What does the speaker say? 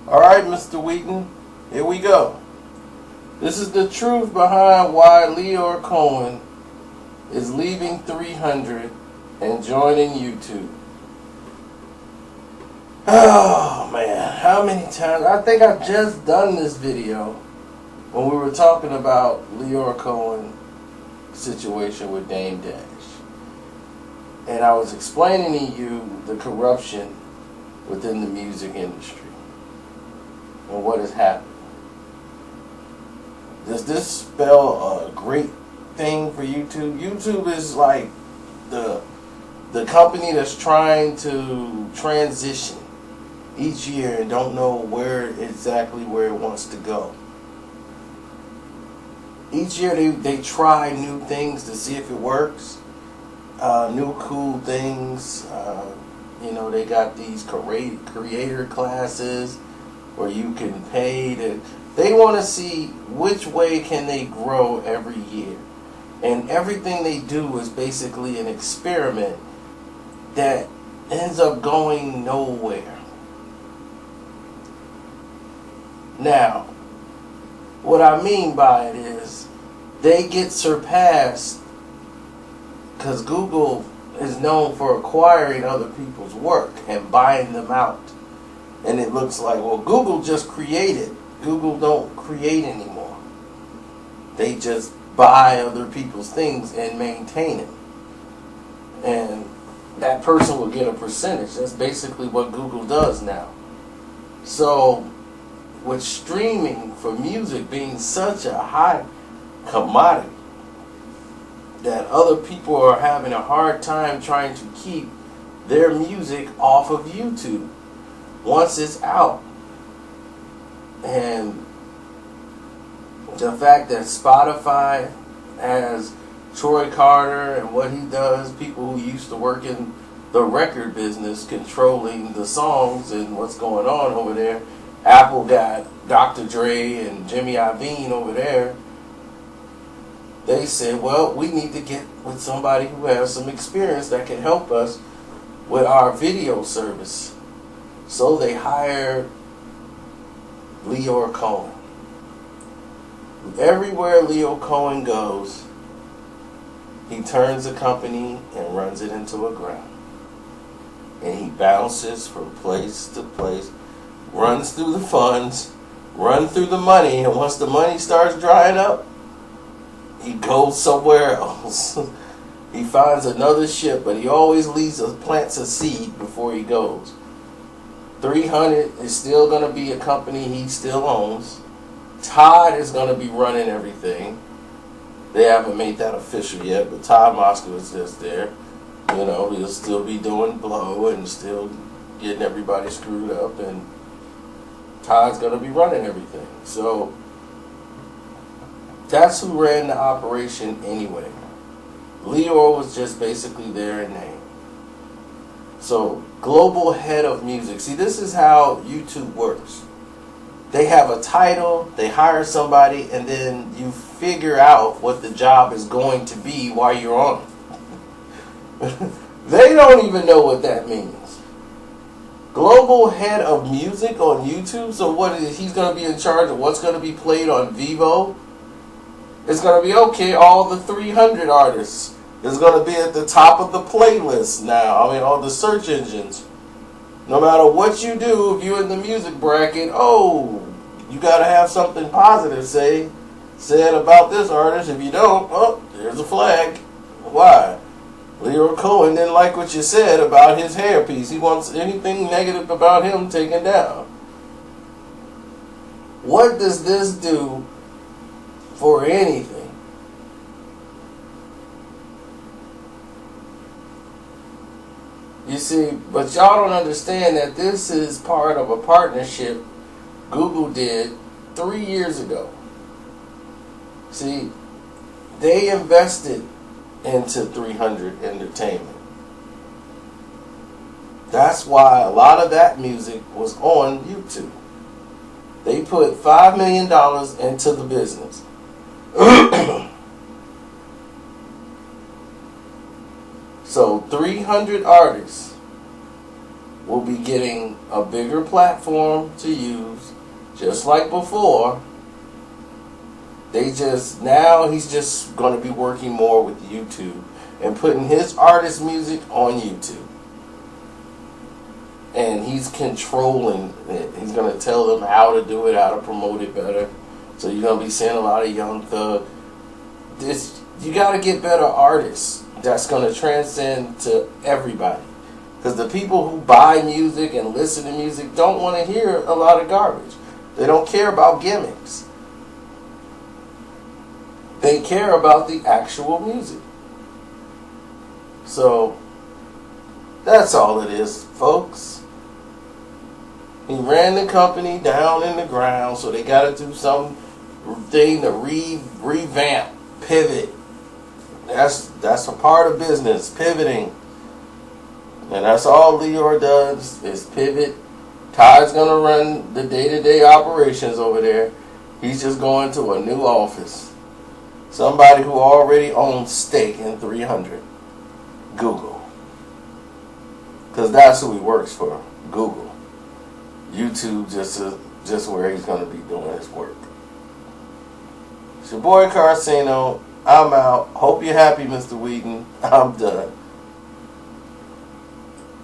Alright, Mr. Wheaton, here we go. This is the truth behind why Lyor Cohen is leaving 300 and joining YouTube. Oh man, how many times? I think I've just done this video when we were talking about Lyor Cohen situation with Dame Dash. And I was explaining to you the corruption within the music industry and what has happened. Does this spell a great thing for YouTube? YouTube is like the company that's trying to transition each year and don't know where it wants to go. Each year they try new things to see if it works. New cool things. They got these creator classes where you can pay to. They want to see which way can they grow every year. And everything they do is basically an experiment that ends up going nowhere. Now, what I mean by it is they get surpassed because Google is known for acquiring other people's work and buying them out. And it looks like, well, Google just created. Google don't create anymore. They just buy other people's things and maintain it. And that person will get a percentage. That's basically what Google does now. So, with streaming for music being such a high commodity that other people are having a hard time trying to keep their music off of YouTube once it's out. And the fact that Spotify has Troy Carter and what he does, people who used to work in the record business controlling the songs and what's going on over there. Apple got Dr. Dre and Jimmy Iovine over there. They said, well, we need to get with somebody who has some experience that can help us with our video service. So they hired Lyor Cohen. Everywhere Lyor Cohen goes, he turns the company and runs it into a ground. And he bounces from place to place, runs through the funds, runs through the money, and once the money starts drying up, he goes somewhere else. He finds another ship, but he always plants a seed before he goes. 300 is still going to be a company he still owns. Todd is going to be running everything. They haven't made that official yet, but Todd Moscow is just there. He'll still be doing blow and still getting everybody screwed up, and Todd's going to be running everything. So that's who ran the operation anyway. Lyor was just basically there in name. So, global head of music. See, this is how YouTube works. They have a title, they hire somebody, and then you figure out what the job is going to be while you're on it. They don't even know what that means. Global head of music on YouTube. So what is he's going to be in charge of what's going to be played on Vivo? It's going to be okay. All the 300 artists is going to be at the top of the playlist now. All the search engines. No matter what you do, if you're in the music bracket, you got to have something positive said about this artist. If you don't, there's a flag. Why? Lyor Cohen didn't like what you said about his hairpiece. He wants anything negative about him taken down. What does this do for anything? You see, but y'all don't understand that this is part of a partnership Google did 3 years ago. See, they invested into 300 Entertainment. That's why a lot of that music was on YouTube. They put $5 million into the business. So 300 artists will be getting a bigger platform to use, just like before. Now he's just going to be working more with YouTube and putting his artist music on YouTube. And he's controlling it. He's going to tell them how to do it, how to promote it better. So you're going to be seeing a lot of Young Thug. You got to get better artists that's going to transcend to everybody. Because the people who buy music and listen to music don't want to hear a lot of garbage. They don't care about gimmicks. They care about the actual music. So, that's all it is, folks. He ran the company down in the ground, so they got to do something to revamp, pivot. That's a part of business, pivoting. And that's all Lyor does, is pivot. Ty's going to run the day-to-day operations over there. He's just going to a new office. Somebody who already owns stake in 300. Google. Because that's who he works for. Google. YouTube just where he's going to be doing his work. It's your boy Carcino. I'm out. Hope you're happy, Mr. Wheaton. I'm done.